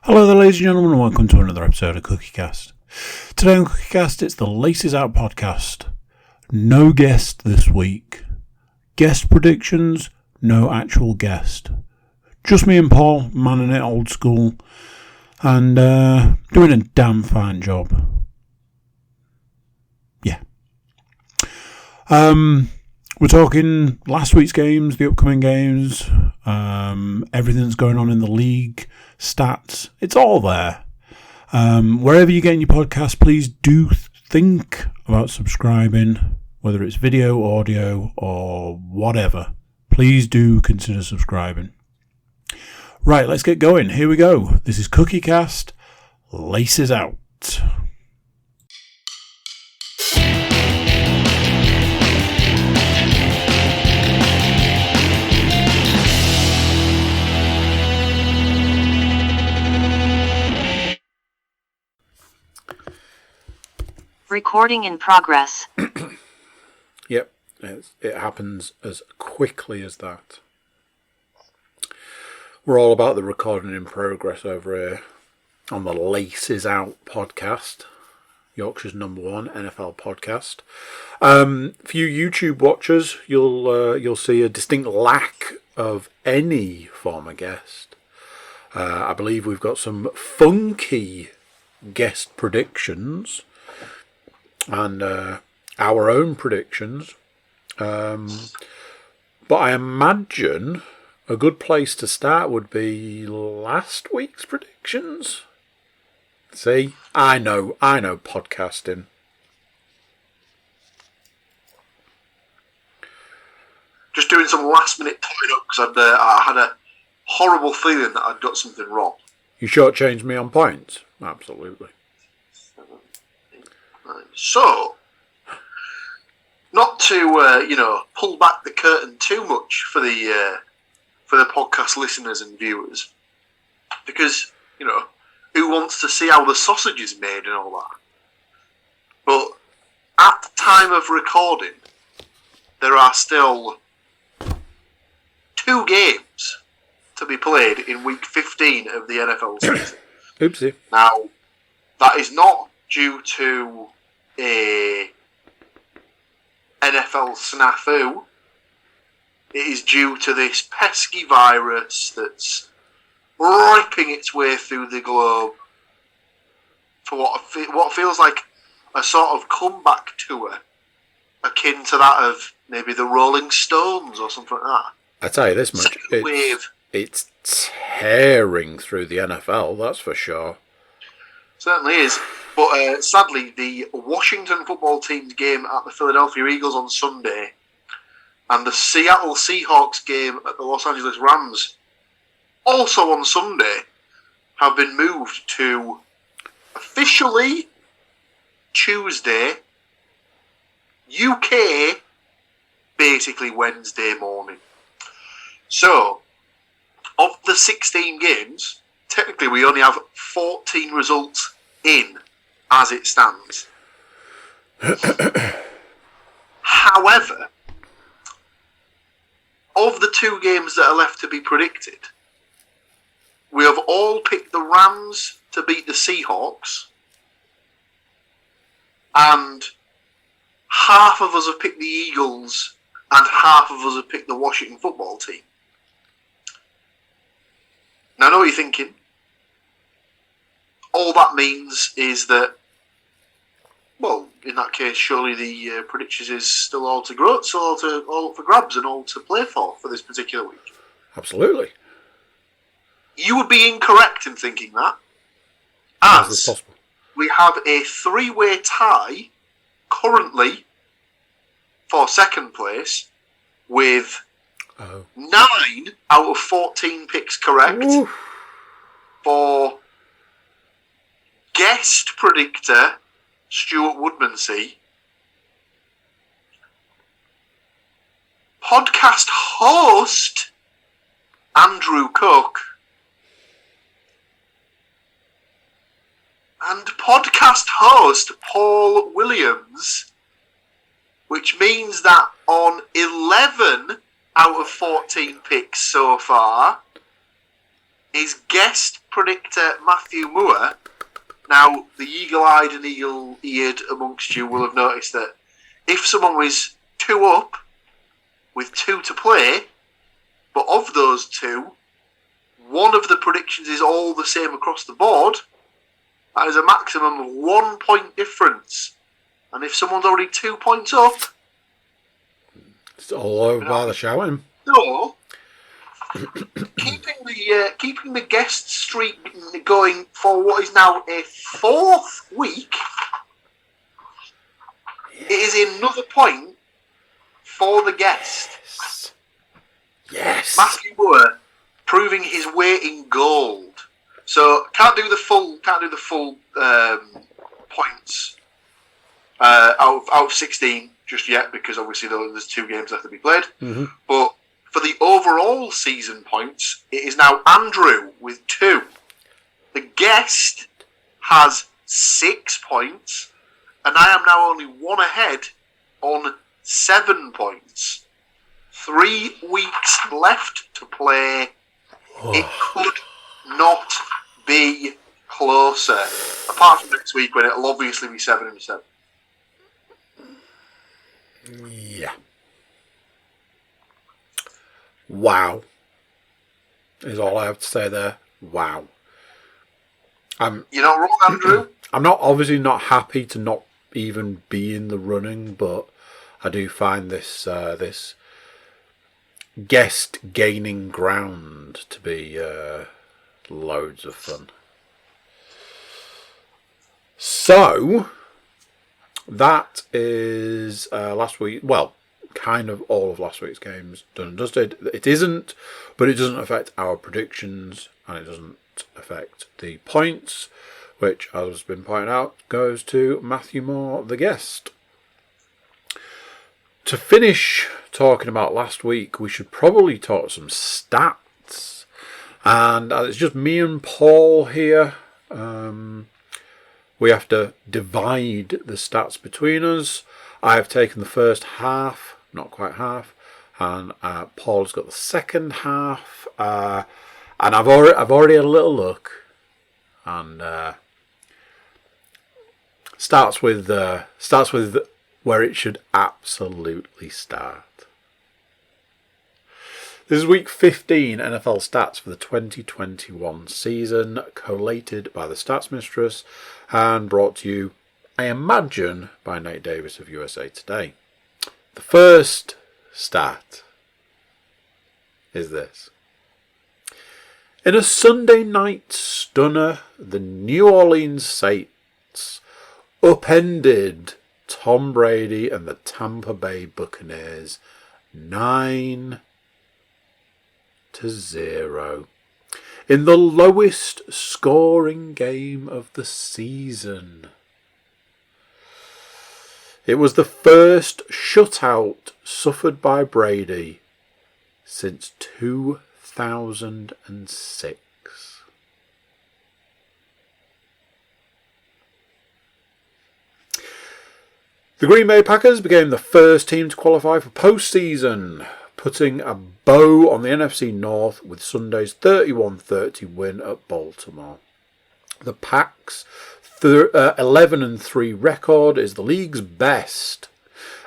Hello there, ladies and gentlemen, and welcome to another episode of CookieCast. Today on CookieCast, it's the Laces Out podcast. No guest this week. Guest predictions, no actual guest. Just me and Paul, manning it old school, and doing a damn fine job. Yeah. We're talking last week's games, the upcoming games, everything that's going on in the league, stats. It's all there. Wherever you're getting your podcast, please do think about subscribing, whether it's video, audio, or whatever. Please do consider subscribing. Right, let's get going. Here we go. This is CookieCast, Laces Out. Recording in progress. Yep, it happens as quickly as that. We're all about the recording in progress over here on the Laces Out podcast, Yorkshire's #1 NFL podcast. For you YouTube watchers, you'll see a distinct lack of any former guest. I believe we've got some funky guest predictions and our own predictions. But I imagine a good place to start would be last week's predictions. See, I know podcasting. Just doing some last minute tying up because I had a horrible feeling that I'd got something wrong. You shortchanged me on points? Absolutely. So, not to pull back the curtain too much for the podcast listeners and viewers, because who wants to see how the sausage is made and all that? But at the time of recording, there are still 2 games to be played in week 15 of the NFL season. Oopsie. Now, that is not due to a NFL snafu. It is due to this pesky virus that's ripping its way through the globe for what feels like a sort of comeback tour, akin to that of maybe the Rolling Stones or something like that. I tell you this much, it's tearing through the NFL, that's for sure. Certainly is. But sadly, the Washington football team's game at the Philadelphia Eagles on Sunday and the Seattle Seahawks game at the Los Angeles Rams, also on Sunday, have been moved to officially Tuesday, UK, basically Wednesday morning. So, of the 16 games, technically we only have 14 results in as it stands. However, of the 2 games that are left to be predicted, we have all picked the Rams to beat the Seahawks, and half of us have picked the Eagles, and half of us have picked the Washington football team. Now I know what you're thinking. All that means is that, well, in that case, surely the predictions is still all to grow, so all up for grabs and all to play for this particular week. Absolutely. You would be incorrect in thinking that, as possible. We have a 3-way tie currently for second place with 9 out of 14 picks correct. Oof. For guest predictor Stuart Woodmansey, podcast host Andrew Cook, and podcast host Paul Williams, which means that on 11 out of 14 picks so far, his guest predictor Matthew Moore. Now, the eagle-eyed and eagle-eared amongst you will have noticed that if someone was 2 up with 2 to play, but of those 2, one of the predictions is all the same across the board, that is a maximum of 1 point difference. And if someone's already 2 points up, it's all over by the shouting. So, keeping the guest streak going for what is now a 4th week, it is another point for the guest. Yes. Matthew Moore proving his weight in gold. So can't do the full points out of 16 just yet, because obviously there's 2 games left to be played. Mm-hmm. But for the overall season points, it is now Andrew with 2. The guest has 6 points, and I am now only 1 ahead on 7 points. 3 weeks left to play. It could not be closer, apart from next week when it'll obviously be 7 and 7. Yeah. Wow. Is all I have to say there. Wow. You're not wrong, Andrew. I'm obviously not happy to not even be in the running, but I do find this this guest gaining ground to be loads of fun. So that is last week. Well, kind of all of last week's games done and dusted. It isn't, but it doesn't affect our predictions, and it doesn't affect the points, which, as has been pointed out, goes to Matthew Moore, the guest. To finish talking about last week, we should probably talk some stats. And it's just me and Paul here. We have to divide the stats between us. I have taken the first half, not quite half, and Paul's got the second half. And I've already had a little look, and starts with where it should absolutely start. This is week 15 NFL stats for the 2021 season, collated by the Stats Mistress and brought to you, I imagine, by Nate Davis of USA Today. The first stat is this. In a Sunday night stunner, the New Orleans Saints upended Tom Brady and the Tampa Bay Buccaneers 9-0 in the lowest scoring game of the season. It was the first shutout suffered by Brady since 2006. The Green Bay Packers became the first team to qualify for postseason, putting a bow on the NFC North with Sunday's 31-30 win at Baltimore. The Packs' 11-3 record is the league's best.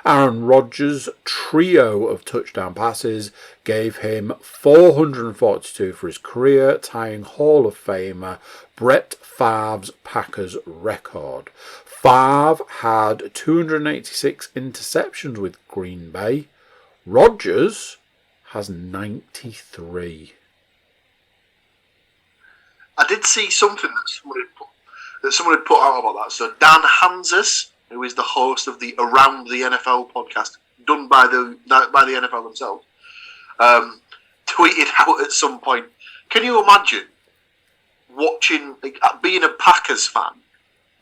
Aaron Rodgers' trio of touchdown passes gave him 442 for his career, tying Hall of Famer Brett Favre's Packers record. Favre had 286 interceptions with Green Bay. Rodgers has 93. I did see something that someone had put out about that. So Dan Hanses, who is the host of the Around the NFL podcast, done by the NFL themselves, tweeted out at some point. Can you imagine watching, being a Packers fan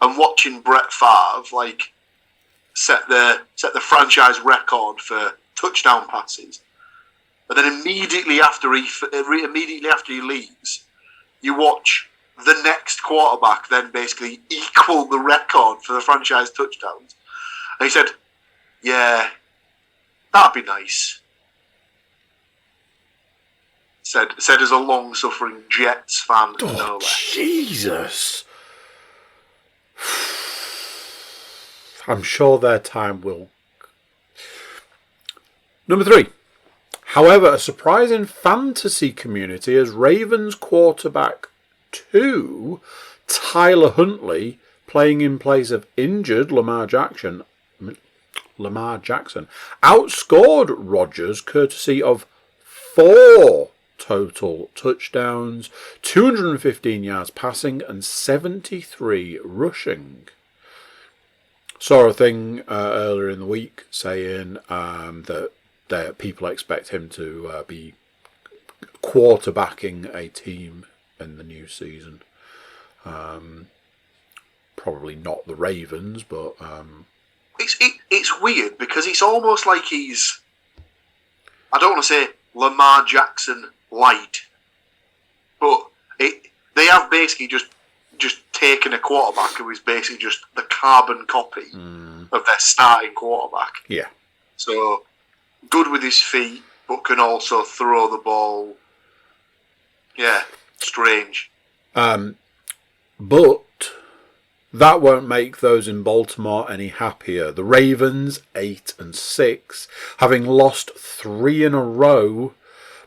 and watching Brett Favre set the franchise record for touchdown passes, and then immediately after he leaves, you watch the next quarterback then basically equal the record for the franchise touchdowns. And he said, "Yeah, that'd be nice." Said as a long-suffering Jets fan. Oh, No less. Jesus. I'm sure their time will. Number 3. However, a surprising fantasy community as Ravens quarterback 2, Tyler Huntley, playing in place of injured Lamar Jackson, outscored Rodgers courtesy of 4 total touchdowns, 215 yards passing, and 73 rushing. Saw a thing earlier in the week saying that people expect him to be quarterbacking a team in the new season. Probably not the Ravens, but it's weird because it's almost like he's, I don't want to say Lamar Jackson light, but they have basically just taken a quarterback who is basically just the carbon copy of their starting quarterback. Yeah. So good with his feet, but can also throw the ball. Yeah, strange. But that won't make those in Baltimore any happier. The Ravens, 8-6, having lost 3 in a row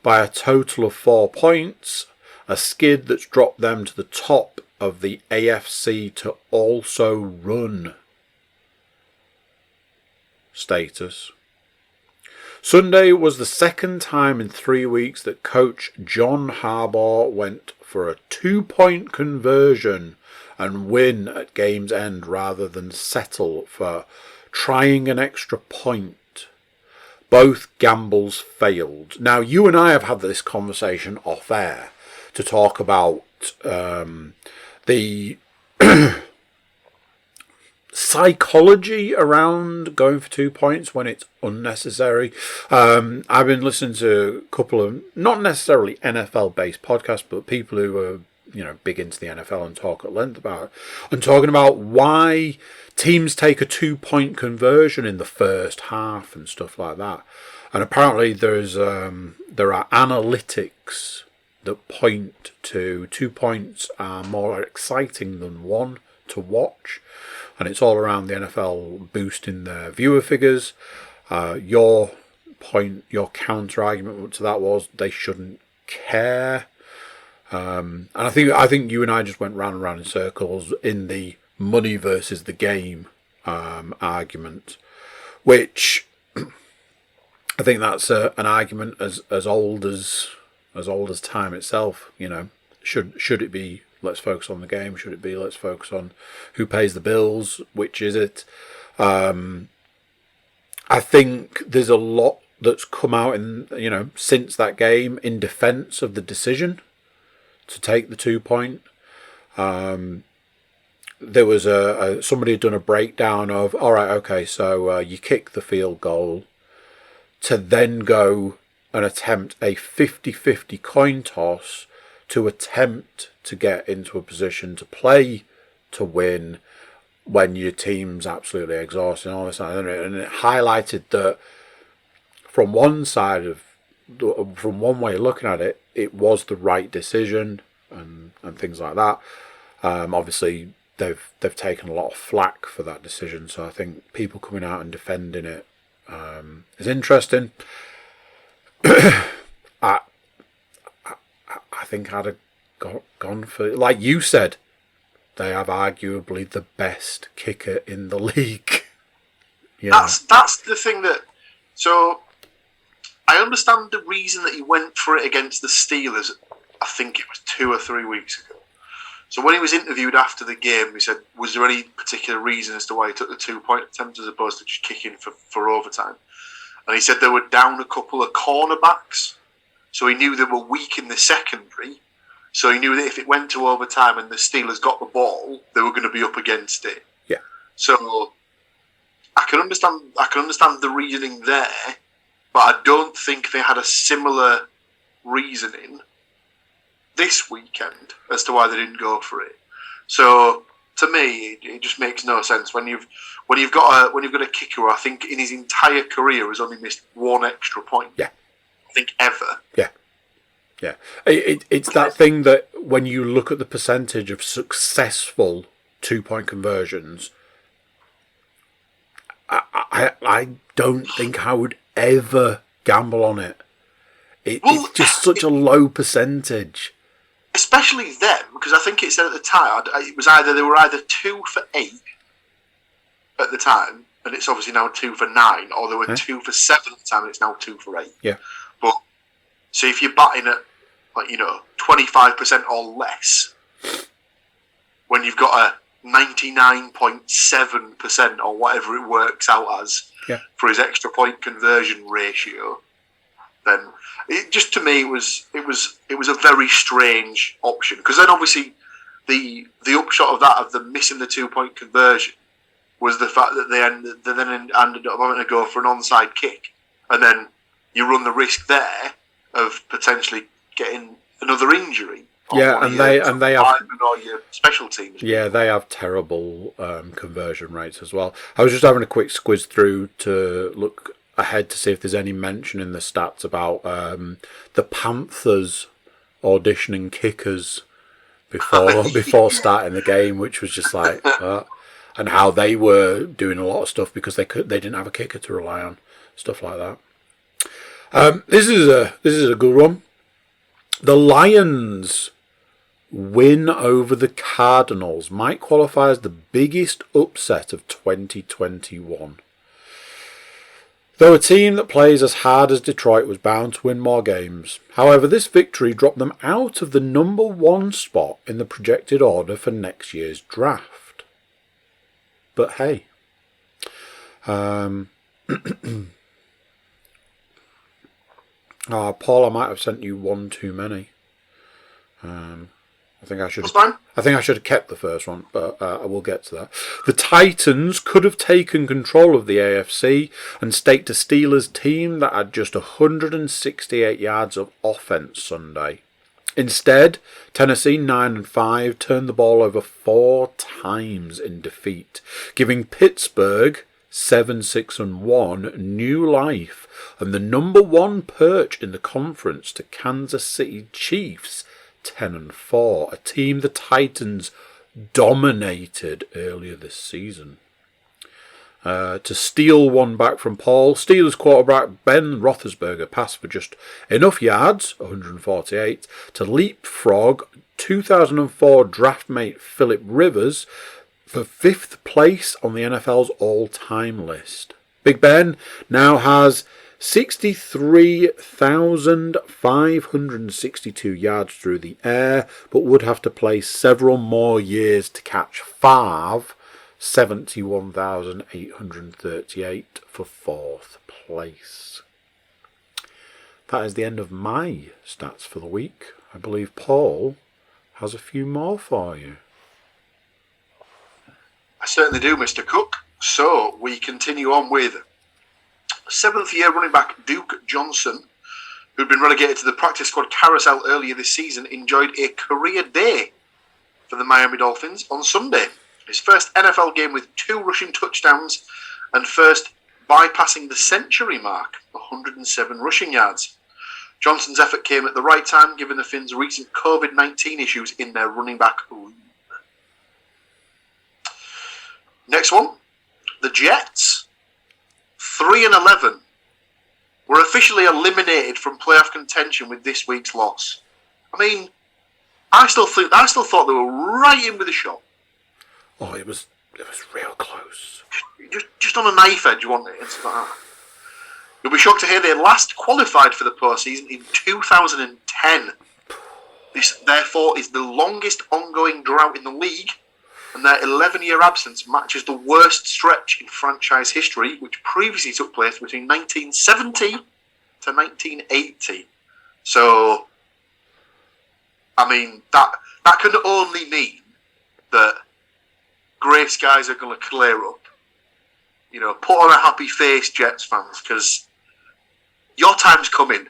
by a total of 4 points, a skid that's dropped them to the top of the AFC to also run status. Sunday was the second time in 3 weeks that coach John Harbaugh went for a 2-point conversion and win at game's end rather than settle for trying an extra point. Both gambles failed. Now, you and I have had this conversation off air to talk about the psychology around going for 2 points when it's unnecessary. I've been listening to a couple of not necessarily NFL-based podcasts, but people who are big into the NFL and talk at length about it, and talking about why teams take a 2-point conversion in the first half and stuff like that. And apparently there are analytics that point to 2 points are more exciting than 1 to watch. And it's all around the NFL boosting their viewer figures. Your counter argument to that was they shouldn't care. And I think you and I just went round and round in circles in the money versus the game argument, which I think that's an argument as old as time itself. Should it be let's focus on the game? Should it be let's focus on who pays the bills? Which is it? I think there's a lot that's come out in since that game in defence of the decision to take the 2-point. There was somebody had done a breakdown of, all right, okay, so you kick the field goal to then go and attempt a 50-50 coin toss to attempt to get into a position to play to win when your team's absolutely exhausted and all this, and it highlighted that from one way of looking at it, it was the right decision and things like that. Obviously, they've taken a lot of flack for that decision, so I think people coming out and defending it is interesting. I think I'd have gone for, like you said, they have arguably the best kicker in the league. That's the thing that. So I understand the reason that he went for it against the Steelers. I think it was 2 or 3 weeks ago. So when he was interviewed after the game, he said, was there any particular reason as to why he took the 2-point attempt as opposed to just kicking for overtime? And he said they were down a couple of cornerbacks. So he knew they were weak in the secondary. So he knew that if it went to overtime and the Steelers got the ball, they were going to be up against it. Yeah. So I can understand the reasoning there, but I don't think they had a similar reasoning this weekend as to why they didn't go for it. So to me, it just makes no sense when you've got a kicker who I think in his entire career has only missed 1 extra point. Yeah. I think ever. Yeah. Yeah. It's that thing that when you look at the percentage of successful 2-point conversions, I don't think I would ever gamble on it. It's just such a low percentage. Especially them, because I think it said at the time, it was they were either 2 for 8 at the time, and it's obviously now 2 for 9, or they were 2 for 7 at the time, and it's now 2 for 8. Yeah. But, so if you're batting at, 25% or less, when you've got a 99.7% or whatever it works out as for his extra point conversion ratio, then it just, to me, it was a very strange option, because then obviously the upshot of that, of them missing the 2-point conversion, was the fact that they then ended up having to go for an onside kick, and then you run the risk there of potentially getting another injury. Yeah, and they have or your special teams. Yeah, they have terrible conversion rates as well. I was just having a quick squiz through to look ahead to see if there's any mention in the stats about the Panthers auditioning kickers before starting the game, which was just like, and how they were doing a lot of stuff because they didn't have a kicker to rely on, stuff like that. This is a good one. The Lions win over the Cardinals might qualify as the biggest upset of 2021. Though a team that plays as hard as Detroit was bound to win more games. However, this victory dropped them out of the number 1 spot in the projected order for next year's draft. But hey. Paul, I might have sent you one too many. I think I should have kept the first one, but I will get to that. The Titans could have taken control of the AFC and staked a Steelers team that had just 168 yards of offense Sunday. Instead, Tennessee 9-5 turned the ball over 4 times in defeat, giving Pittsburgh 7-6-1 new life and the number 1 perch in the conference to Kansas City Chiefs 10-4, a team the Titans dominated earlier this season. To steal one back from Paul, Steelers quarterback Ben Roethlisberger passed for just enough yards, 148, to leapfrog 2004 draftmate Philip Rivers for 5th place on the NFL's all-time list. Big Ben now has 63,562 yards through the air, but would have to play several more years to catch Favre, 71,838 for 4th place. That is the end of my stats for the week. I believe Paul has a few more for you. I certainly do, Mr. Cook. So we continue on with 7th-year running back Duke Johnson, who'd been relegated to the practice squad carousel earlier this season, enjoyed a career day for the Miami Dolphins on Sunday. His first NFL game with 2 rushing touchdowns and first bypassing the century mark, 107 rushing yards. Johnson's effort came at the right time, given the Finns' recent COVID-19 issues in their running back room. Next one, the Jets, 3-11, were officially eliminated from playoff contention with this week's loss. I mean, I still thought they were right in with a shot. Oh, it was real close. Just on a knife edge, wasn't it? And stuff like that. You'll be shocked to hear they last qualified for the postseason in 2010. This, therefore, is the longest ongoing drought in the league, and their 11-year absence matches the worst stretch in franchise history, which previously took place between 1970 to 1980. So, I mean, that can only mean that grey skies are going to clear up. You know, put on a happy face, Jets fans, because your time's coming.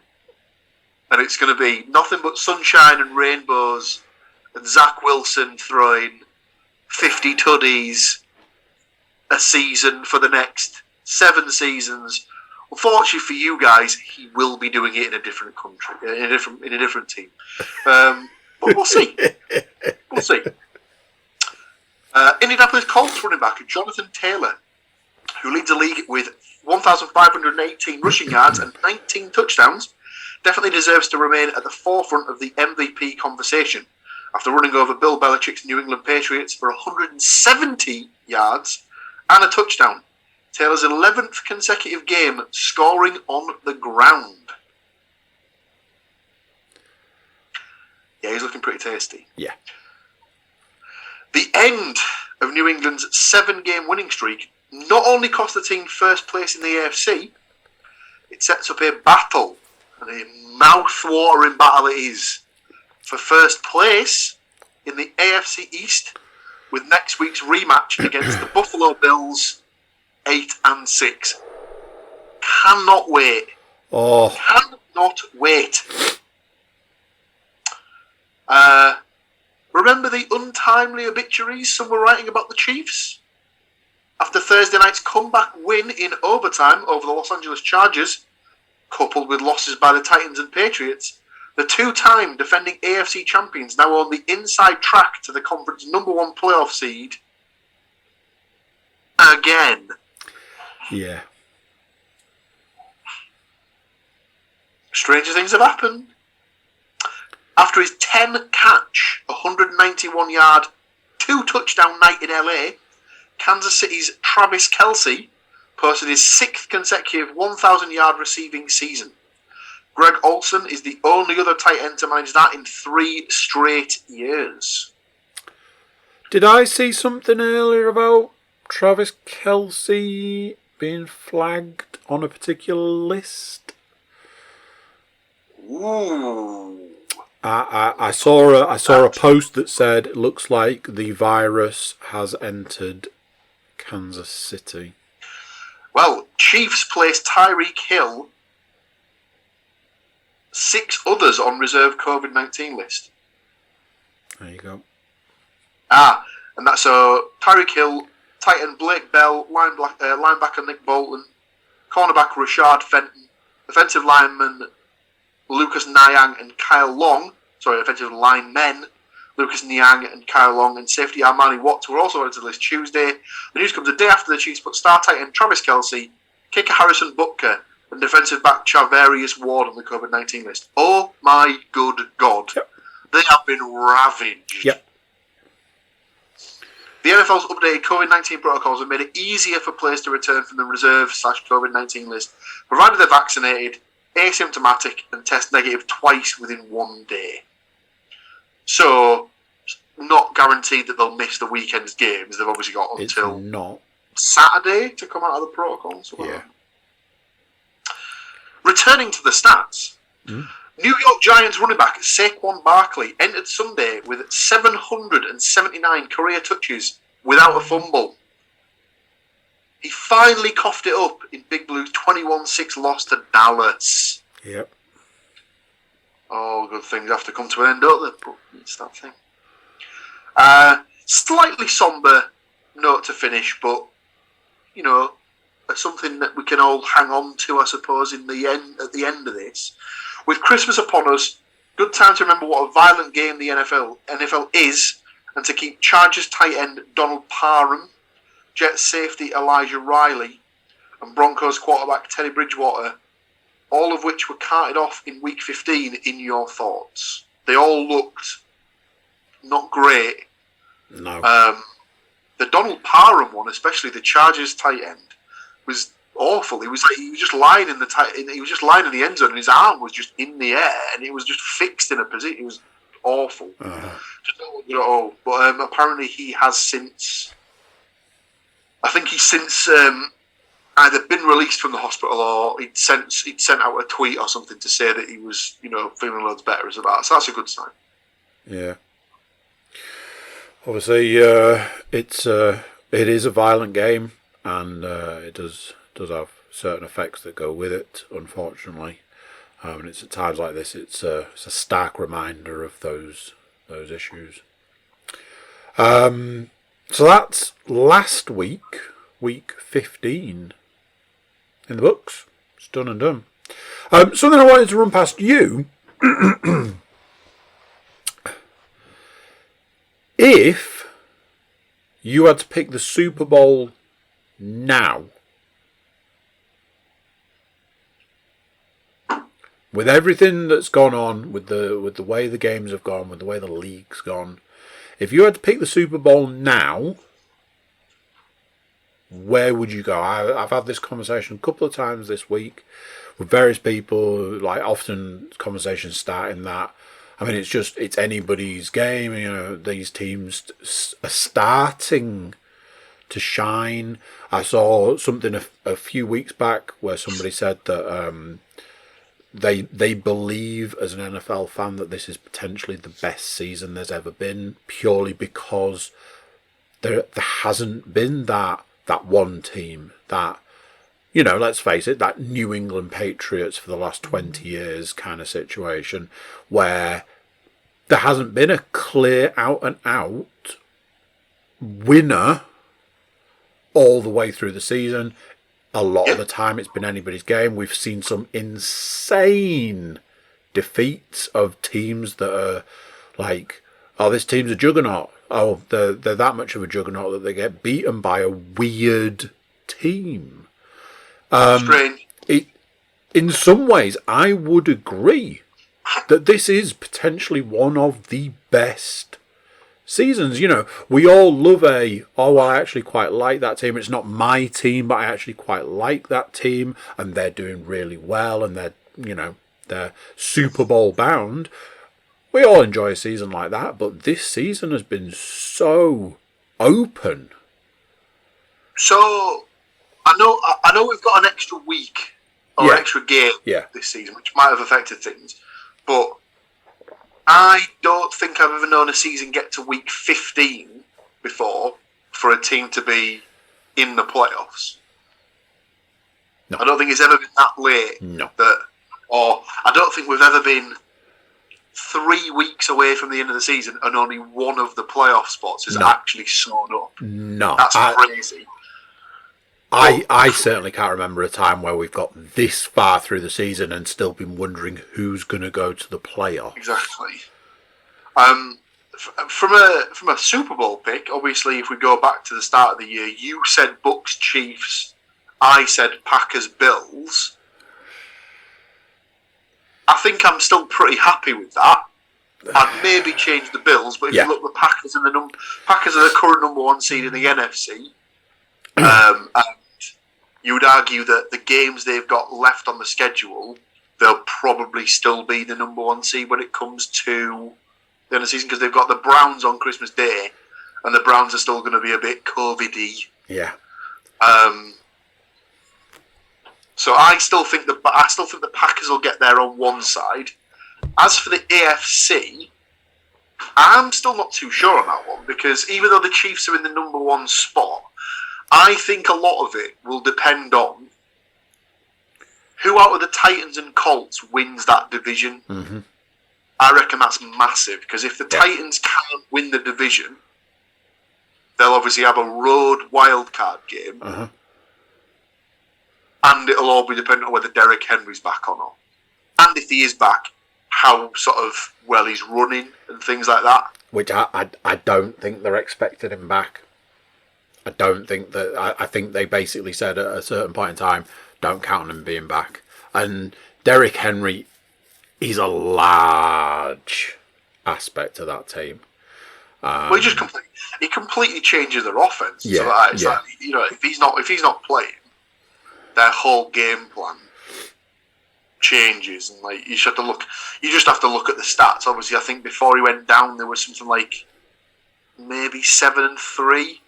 And it's going to be nothing but sunshine and rainbows and Zach Wilson throwing 50 tuddies a season for the next 7 seasons, Unfortunately for you guys, he will be doing it in a different country, in a different team. But we'll see. We'll see. Indianapolis Colts running back Jonathan Taylor, who leads the league with 1,518 rushing yards and 19 touchdowns, definitely deserves to remain at the forefront of the MVP conversation after running over Bill Belichick's New England Patriots for 170 yards and a touchdown. Taylor's 11th consecutive game scoring on the ground. Yeah, he's looking pretty tasty. Yeah. The end of New England's 7-game winning streak not only cost the team first place in the AFC, it sets up a battle, and a mouth-watering battle it is, for first place in the AFC East, with next week's rematch against the Buffalo Bills, 8-6. Cannot wait. Oh. Cannot wait. Remember the untimely obituaries some were writing about the Chiefs? After Thursday night's comeback win in overtime over the Los Angeles Chargers, coupled with losses by the Titans and Patriots, the two-time defending AFC champions now own the inside track to the conference #1 playoff seed again. Yeah. Stranger things have happened. After his 10-catch, 191-yard, 2-touchdown night in LA, Kansas City's Travis Kelce posted his 6th consecutive 1,000-yard receiving season. Greg Olsen is the only other tight end to manage that in 3 straight years. Did I see something earlier about Travis Kelce being flagged on a particular list? Ooh. I saw a post that said it looks like the virus has entered Kansas City. Well, Chiefs placed Tyreek Hill, 6 others on reserve COVID-19 list. There you go. And that's Tyreek Hill, tight end Blake Bell, linebacker Nick Bolton, cornerback Rashard Fenton, offensive lineman Lucas Niang and Kyle Long, offensive linemen Lucas Niang and Kyle Long, and safety Armani Watts were also added to the list Tuesday. The news comes a day after the Chiefs put star tight end Travis Kelce, kicker Harrison Butker, and defensive back Charvarius Ward on the COVID-19 list. Oh my good God. Yep. They have been ravaged. Yep. The NFL's updated COVID-19 protocols have made it easier for players to return from the reserve/COVID-19 list, provided they're vaccinated, asymptomatic, and test negative twice within 1 day. So, not guaranteed that they'll miss the weekend's games. They've obviously got until Saturday to come out of the protocol. Yeah. Returning to the stats, New York Giants running back Saquon Barkley entered Sunday with 779 career touches without a fumble. He finally coughed it up in Big Blue's 21-6 loss to Dallas. Yep. All good things have to come to an end, don't they? But it's that thing. Slightly somber note to finish, but, you know, something that we can all hang on to, I suppose, at the end of this. With Christmas upon us, good time to remember what a violent game the NFL is, and to keep Chargers tight end Donald Parham, Jets safety Elijah Riley, and Broncos quarterback Teddy Bridgewater, all of which were carted off in Week 15, in your thoughts? They all looked not great. No. The Donald Parham one, especially the Chargers tight end, was awful. He was just lying in the end zone, and his arm was just in the air, and it was just fixed in a position. It was awful. Just not good at all. But apparently he has since. I think he's since either been released from the hospital, or he'd sent out a tweet or something to say that he was, feeling loads better as about. So that's a good sign. Yeah. Obviously, it is a violent game, and it does have certain effects that go with it, unfortunately. And it's at times like this, it's a stark reminder of those issues. So that's last week, week 15, in the books. It's done and done. Something I wanted to run past you. If you had to pick the Super Bowl now, with everything that's gone on, with the way the games have gone, with the way the league's gone, if you had to pick the Super Bowl now, where would you go? I've had this conversation a couple of times this week with various people. Like, often conversations start in that. I mean, it's anybody's game. You know, these teams are starting to shine. I saw something a few weeks back where somebody said that they believe, as an NFL fan, that this is potentially the best season there's ever been, purely because there hasn't been that one team that, you know, let's face it, that New England Patriots for the last 20 years kind of situation, where there hasn't been a clear out and out winner all the way through the season. A lot of the time it's been anybody's game. We've seen some insane defeats of teams that are like, oh, this team's a juggernaut. Oh, they're that much of a juggernaut that they get beaten by a weird team. Strange. In some ways, I would agree that this is potentially one of the best seasons. You know, we all love I actually quite like that team. It's not my team, but I actually quite like that team, and they're doing really well, and they're Super Bowl bound. We all enjoy a season like that, but this season has been so open. So I know we've got an extra week or extra game this season, which might have affected things, but I don't think I've ever known a season get to week 15 before for a team to be in the playoffs. No. I don't think it's ever been that late. No. Or I don't think we've ever been 3 weeks away from the end of the season and only one of the playoff spots is actually sewn up. No. That's crazy. I certainly can't remember a time where we've got this far through the season and still been wondering who's going to go to the playoffs. Exactly. From a Super Bowl pick, obviously, if we go back to the start of the year, you said Bucks Chiefs, I said Packers Bills. I think I'm still pretty happy with that. I'd maybe change the Bills, but if you look, the Packers are the current number one seed in the NFC. And you would argue that the games they've got left on the schedule, they'll probably still be the number one seed when it comes to the end of the season, because they've got the Browns on Christmas Day, and the Browns are still going to be a bit COVID-y. Yeah. So I still think the Packers will get there on one side. As for the AFC, I'm still not too sure on that one, because even though the Chiefs are in the number one spot, I think a lot of it will depend on who out of the Titans and Colts wins that division. Mm-hmm. I reckon that's massive, because if the Titans can't win the division, they'll obviously have a road wildcard game. Uh-huh. And it'll all be dependent on whether Derrick Henry's back or not. And if he is back, how sort of well he's running and things like that. Which I don't think they're expecting him back. I don't think that. I think they basically said at a certain point in time, don't count on him being back. And Derrick Henry is a large aspect of that team. Well, he completely changes their offense. Yeah, so it's like, you know, if he's not playing, their whole game plan changes, and like you just have to look at the stats. Obviously, I think before he went down, there was something like maybe 7-3.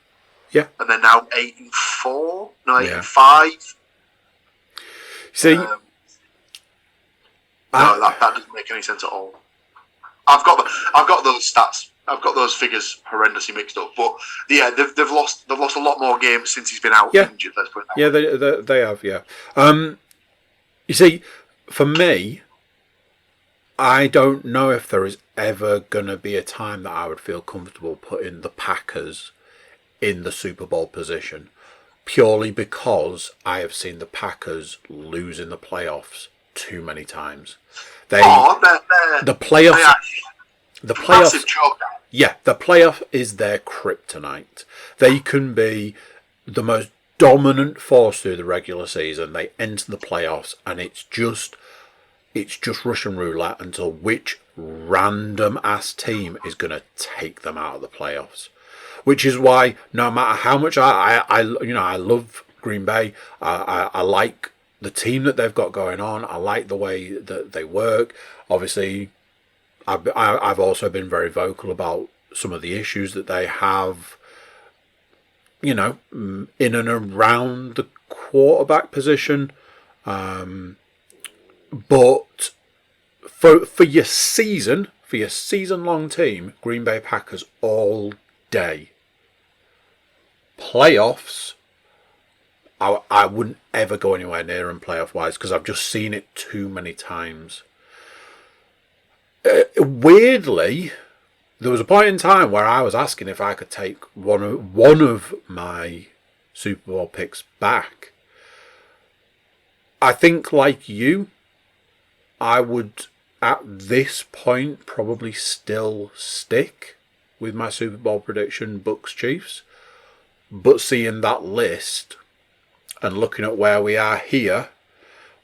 Yeah, and they're now 8-4, no 8-5. See, no, that doesn't make any sense at all. I've got those stats. I've got those figures horrendously mixed up. But yeah, they've lost a lot more games since he's been out injured. Let's put it that way. Yeah, they have. Yeah. You see, for me, I don't know if there is ever gonna be a time that I would feel comfortable putting the Packers in the Super Bowl position, purely because I have seen the Packers lose in the playoffs too many times. The playoffs, they are the massive playoffs, joke. yeah, the playoff is their kryptonite. They can be the most dominant force through the regular season. They enter the playoffs, and it's just Russian roulette until which random ass team is going to take them out of the playoffs. Which is why, no matter how much I love Green Bay. I like the team that they've got going on. I like the way that they work. Obviously, I've also been very vocal about some of the issues that they have, in and around the quarterback position. But for your season-long team, Green Bay Packers all day. Playoffs, I wouldn't ever go anywhere near them playoff-wise because I've just seen it too many times. Weirdly, there was a point in time where I was asking if I could take one of my Super Bowl picks back. I think, like you, I would, at this point, probably still stick with my Super Bowl prediction, Bucks Chiefs. But seeing that list and looking at where we are here,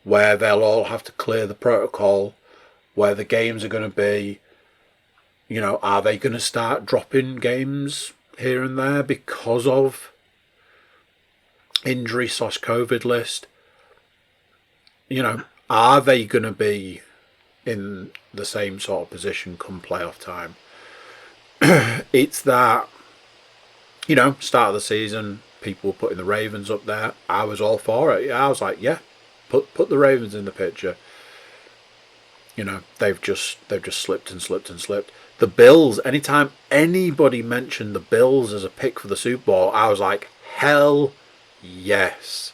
where they'll all have to clear the protocol, where the games are going to be, are they going to start dropping games here and there because of injury/COVID list? Are they going to be in the same sort of position come playoff time? It's that, start of the season, people were putting the Ravens up there. I was all for it. I was like, yeah, put the Ravens in the picture. They've just slipped and slipped and slipped. The Bills, anytime anybody mentioned the Bills as a pick for the Super Bowl, I was like, hell yes.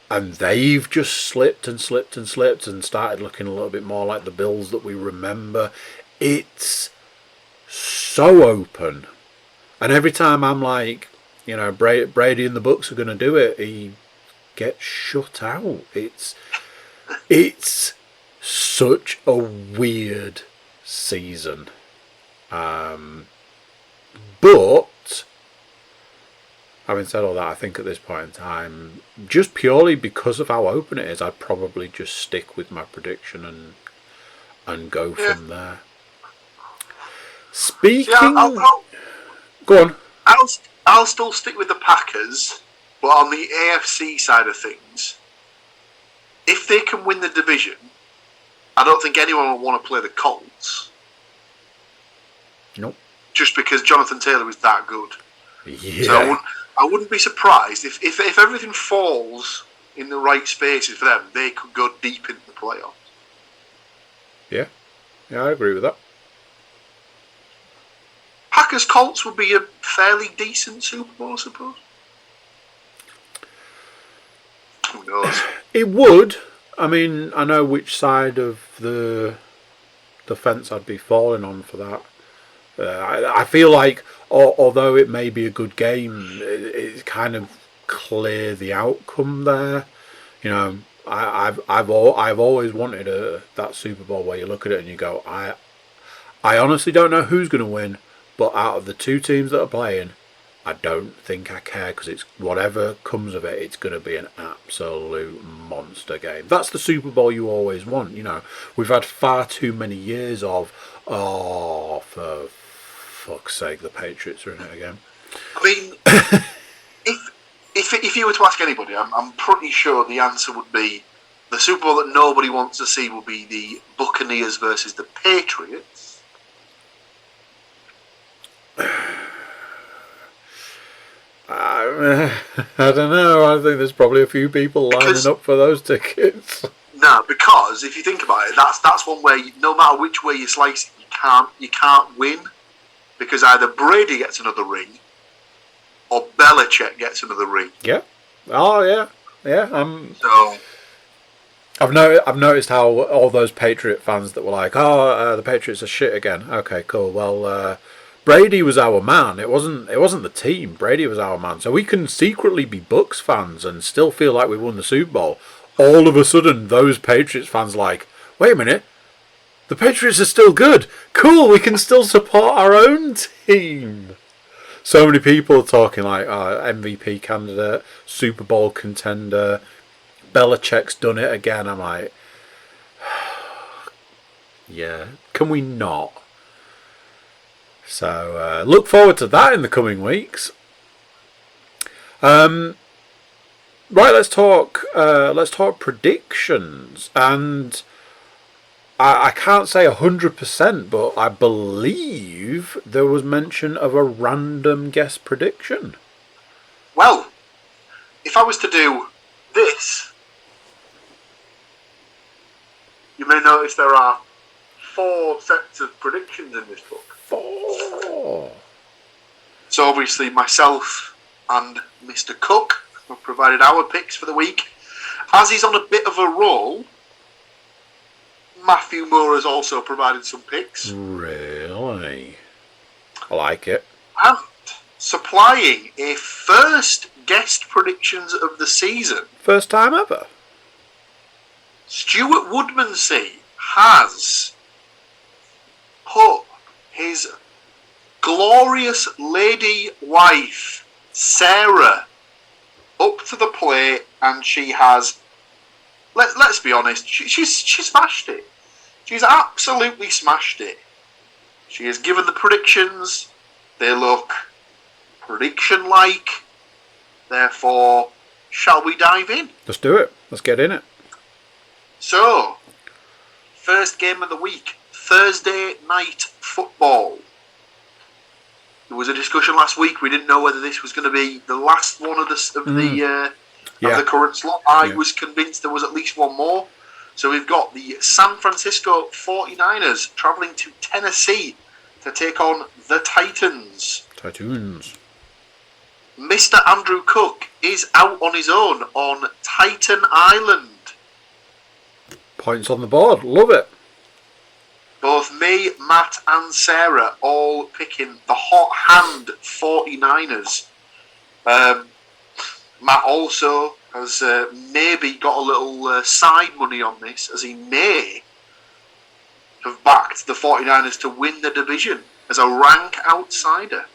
And they've just slipped and slipped and slipped and started looking a little bit more like the Bills that we remember. It's so open. And every time I'm like, Brady and the Bucks are going to do it, he gets shut out. It's such a weird season. But having said all that, I think at this point in time, just purely because of how open it is, I'd probably just stick with my prediction and go from there. Speaking, go on. I'll still stick with the Packers, but on the AFC side of things, if they can win the division, I don't think anyone will want to play the Colts. Nope. Just because Jonathan Taylor is that good. Yeah. So I wouldn't be surprised if everything falls in the right spaces for them, they could go deep into the playoffs. Yeah, I agree with that. Packers Colts would be a fairly decent Super Bowl, I suppose. Who knows? It would. I mean, I know which side of the fence I'd be falling on for that. I feel like, although it may be a good game, it's kind of clear the outcome there. I've always wanted that Super Bowl where you look at it and you go, I honestly don't know who's going to win, but out of the two teams that are playing, I don't think I care because it's whatever comes of it, it's going to be an absolute monster game. That's the Super Bowl you always want. We've had far too many years of, for fuck's sake, the Patriots are in it again. I mean, if you were to ask anybody, I'm pretty sure the answer would be the Super Bowl that nobody wants to see will be the Buccaneers versus the Patriots. I don't know. I think there's probably a few people lining up for those tickets. No, because if you think about it, that's one where no matter which way you slice it, you can't win because either Brady gets another ring or Belichick gets another ring. Yeah. Oh yeah. Yeah. So I've noticed how all those Patriot fans that were like, the Patriots are shit again. Okay, cool. Well, Brady was our man. It wasn't the team. Brady was our man. So we can secretly be Bucks fans and still feel like we won the Super Bowl. All of a sudden, those Patriots fans are like, wait a minute, the Patriots are still good. Cool, we can still support our own team. So many people are talking like MVP candidate, Super Bowl contender, Belichick's done it again. I'm like, yeah, can we not? So look forward to that in the coming weeks. Right, let's talk predictions, and I can't say 100%, but I believe there was mention of a random guess prediction. Well, if I was to do this, you may notice there are 4 sets of predictions in this book. 4. So obviously myself and Mr. Cook have provided our picks for the week. As he's on a bit of a roll, Matthew Moore has also provided some picks. Really? I like it. And supplying a first guest predictions of the season. First time ever. Stuart Woodmansey has put his glorious lady wife, Sarah, up to the plate, and she has, let's be honest, she smashed it. She's absolutely smashed it. She has given the predictions. They look prediction-like. Therefore, shall we dive in? Let's do it. Let's get in it. So, first game of the week, Thursday night football. There was a discussion last week. We didn't know whether this was going to be the last one of the current slot. I was convinced there was at least one more. So we've got the San Francisco 49ers travelling to Tennessee to take on the Titans. Mr. Andrew Cook is out on his own on Titan Island. Points on the board. Love it. Both me, Matt and Sarah all picking the hot hand 49ers. Matt also has maybe got a little side money on this, as he may have backed the 49ers to win the division as a rank outsider.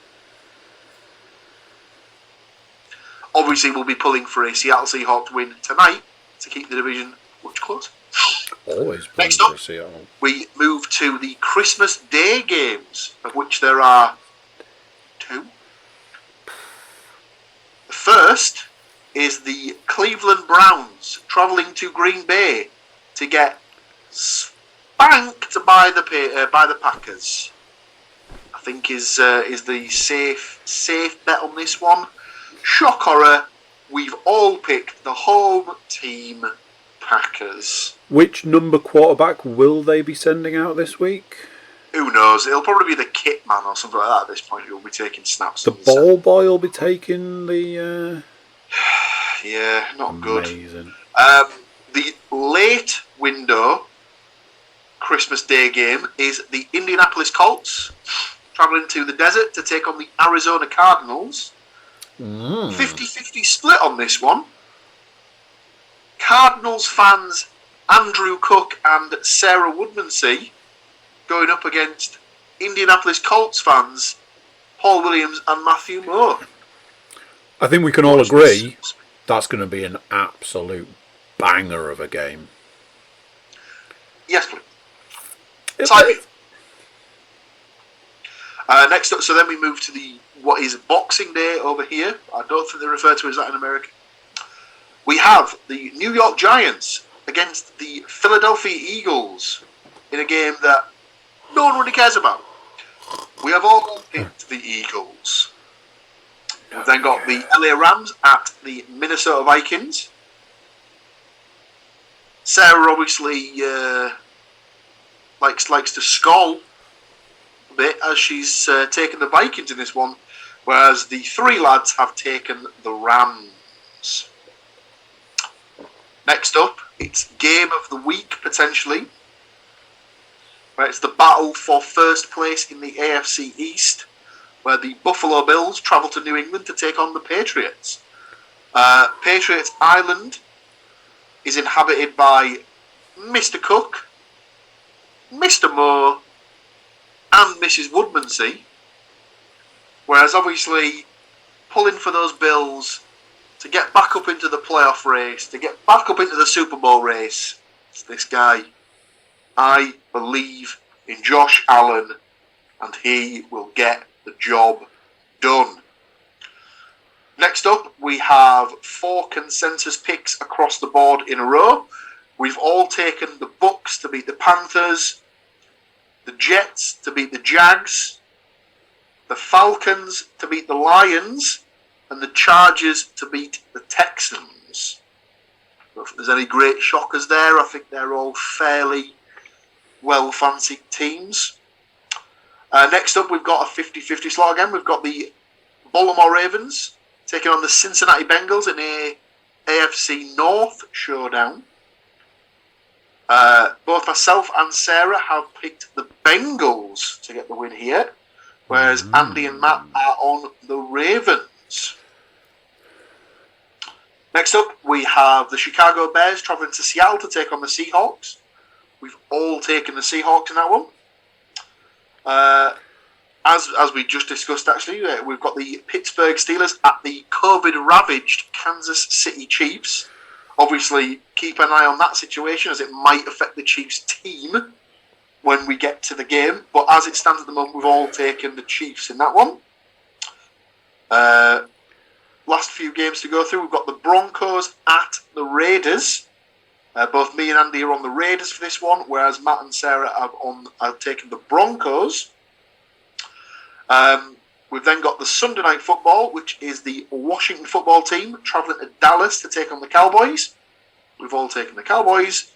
Obviously, we'll be pulling for a Seattle Seahawks win tonight to keep the division much closer. Always pulling Next up, for Seattle. we move to the Christmas Day games, of which there are 2. The first is the Cleveland Browns travelling to Green Bay to get spanked by the Packers. I think is the safe bet on this one. Shock horror, we've all picked the home team Packers. Which number quarterback will they be sending out this week? Who knows? It'll probably be the kit man or something like that at this point who'll be taking snaps. The ball boy will be taking the... Yeah, not amazing. Good. The late window Christmas Day game is the Indianapolis Colts travelling to the desert to take on the Arizona Cardinals. 50-50 split on this one. Cardinals fans Andrew Cook and Sarah Woodmansey going up against Indianapolis Colts fans Paul Williams and Matthew Moore. I think we can all agree that's going to be an absolute banger of a game. Yes, please. Type it. Next up, so then we move to what is Boxing Day over here. I don't think they refer to it as that in America. We have the New York Giants against the Philadelphia Eagles in a game that no one really cares about. We have all picked the Eagles. We've then got the LA Rams at the Minnesota Vikings. Sarah obviously likes to scowl a bit as she's taken the Vikings in this one, whereas the 3 lads have taken the Rams. Next up, it's game of the week potentially. Right, it's the battle for first place in the AFC East. where the Buffalo Bills travel to New England to take on the Patriots. Patriots Island is inhabited by Mr. Cook, Mr. Moore, and Mrs. Woodmansey. Whereas obviously pulling for those Bills to get back up into the playoff race, to get back up into the Super Bowl race, it's this guy. I believe in Josh Allen, and he will get the job done. Next up, we have 4 consensus picks across the board in a row. We've all taken the Bucks to beat the Panthers, the Jets to beat the Jags, the Falcons to beat the Lions, and the Chargers to beat the Texans. If there's any great shockers there, I think they're all fairly well-fancied teams. Next up, we've got a 50-50 slot again. We've got the Baltimore Ravens taking on the Cincinnati Bengals in a AFC North showdown. Both myself and Sarah have picked the Bengals to get the win here, whereas Andy and Matt are on the Ravens. Next up, we have the Chicago Bears travelling to Seattle to take on the Seahawks. We've all taken the Seahawks in that one. As we just discussed, actually, we've got the Pittsburgh Steelers at the COVID-ravaged Kansas City Chiefs. Obviously, keep an eye on that situation as it might affect the Chiefs team when we get to the game. But as it stands at the moment, we've all taken the Chiefs in that one. Last few games to go through, we've got the Broncos at the Raiders. Both me and Andy are on the Raiders for this one, whereas Matt and Sarah have taken the Broncos. We've then got the Sunday Night Football, which is the Washington football team travelling to Dallas to take on the Cowboys. We've all taken the Cowboys.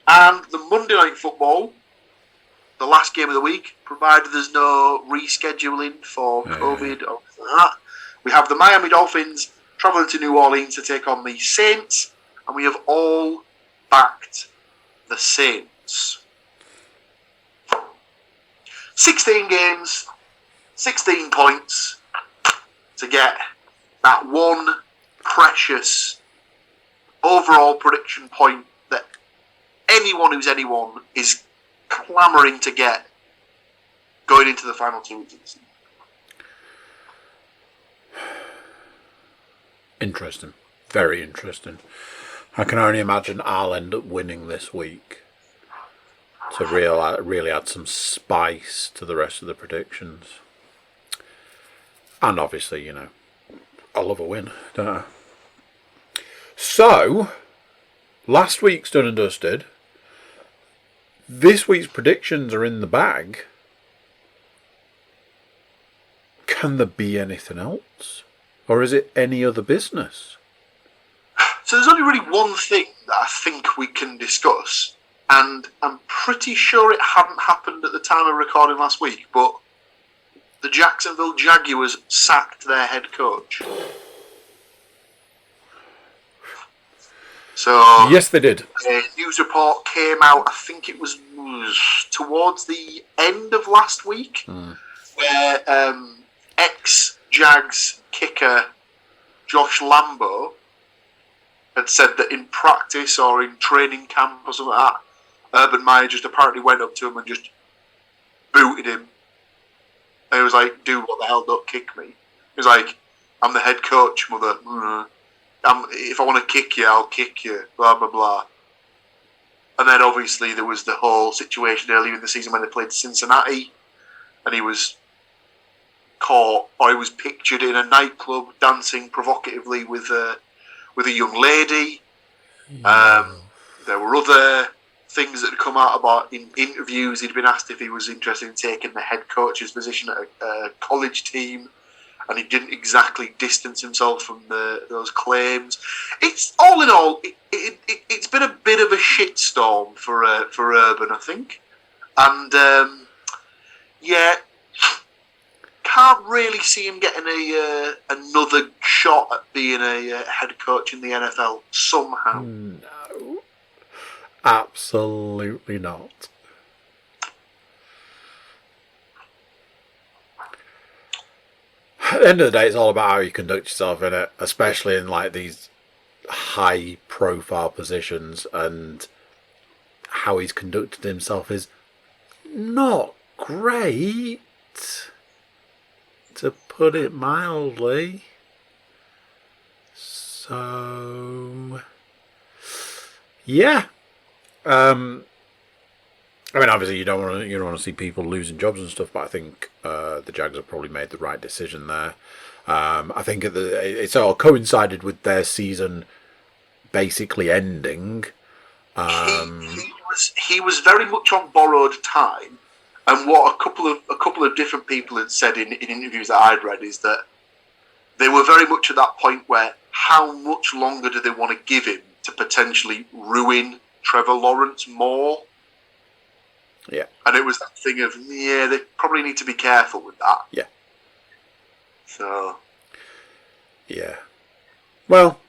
And the Monday Night Football, the last game of the week, provided there's no rescheduling for COVID or that. We have the Miami Dolphins travelling to New Orleans to take on the Saints, and we have all backed the Saints. 16 games, 16 points to get that one precious overall prediction point that anyone who's anyone is clamouring to get going into the final 2 weeks of the season. Interesting. Very interesting. I can only imagine I'll end up winning this week to really add some spice to the rest of the predictions. And obviously, you know, I love a win, don't I? So, last week's done and dusted. This week's predictions are in the bag. Can there be anything else? Or is it any other business? So there's only really one thing that I think we can discuss, and I'm pretty sure it hadn't happened at the time of recording last week, but the Jacksonville Jaguars sacked their head coach. So yes, they did. A news report came out, I think it was towards the end of last week, where ex-Jags kicker Josh Lambo had said that in practice or in training camp or something like that, Urban Meyer just apparently went up to him and just booted him. And he was like, dude, what the hell, don't kick me. He was like, I'm the head coach, mother. If I want to kick you, I'll kick you, blah, blah, blah. And then obviously there was the whole situation earlier in the season when they played Cincinnati, and he was caught, or he was pictured in a nightclub dancing provocatively with a young lady. There were other things that had come out about in interviews. He'd been asked if he was interested in taking the head coach's position at a college team, and he didn't exactly distance himself from those claims. It's all in all, it's been a bit of a shitstorm for Urban, I think, and yeah. Can't really see him getting another shot at being a head coach in the NFL somehow. No, absolutely not. the end of the day, it's all about how you conduct yourself in it, especially in like these high-profile positions, and how he's conducted himself is not great, to put it mildly. So, yeah. I mean, obviously, you don't want to see people losing jobs and stuff, but I think the Jags have probably made the right decision there. I think it's all coincided with their season basically ending. He was very much on borrowed time, and what a couple of different people had said in interviews that I'd read is that they were very much at that point where how much longer do they want to give him to potentially ruin Trevor Lawrence more? Yeah. And it was that thing of, they probably need to be careful with that. Yeah. So. Yeah. Well,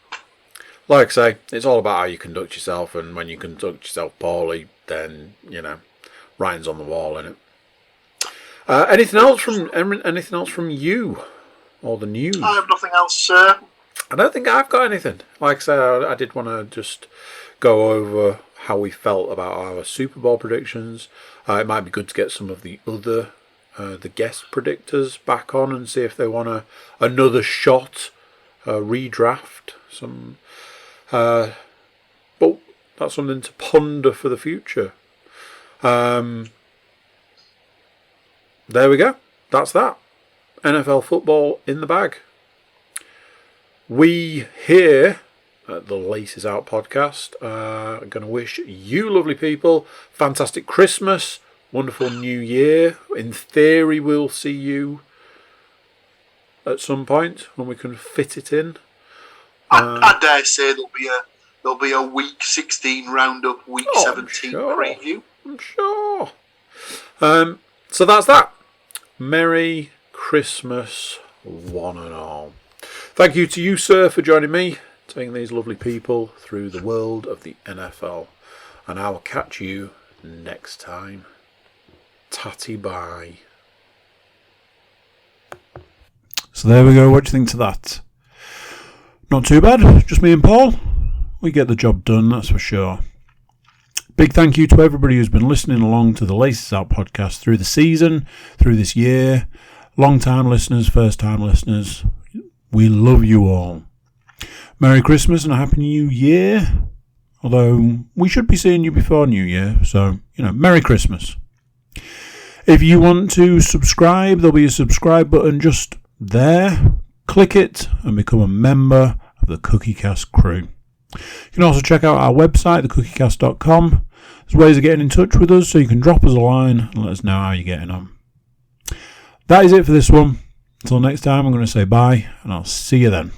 like I say, it's all about how you conduct yourself, and when you conduct yourself poorly, then, writing's on the wall, innit? Anything else from you? Or the news? I have nothing else, sir. I don't think I've got anything. Like I said, I did want to just go over how we felt about our Super Bowl predictions. It might be good to get some of the other the guest predictors back on and see if they want another shot, redraft. But that's something to ponder for the future. There we go. That's that. NFL football in the bag. We here at the Laces Out podcast are going to wish you lovely people fantastic Christmas, wonderful New Year. In theory, we'll see you at some point when we can fit it in. I dare say there'll be a week 16 roundup, week 17 preview. I'm sure. So that's that. Merry Christmas, one and all. Thank you to you, sir, for joining me, taking these lovely people through the world of the NFL. And I will catch you next time. Tatty bye. So there we go. What do you think to that? Not too bad. Just me and Paul. We get the job done, that's for sure. Big thank you to everybody who's been listening along to the Laces Out podcast through the season, through this year. Long-time listeners, first-time listeners. We love you all. Merry Christmas and a Happy New Year. Although we should be seeing you before New Year. So, Merry Christmas. If you want to subscribe, there'll be a subscribe button just there. Click it and become a member of the CookieCast crew. You can also check out our website, thecookiecast.com. There's ways of getting in touch with us, so you can drop us a line and let us know how you're getting on. That is it for this one. Until next time, I'm going to say bye, and I'll see you then.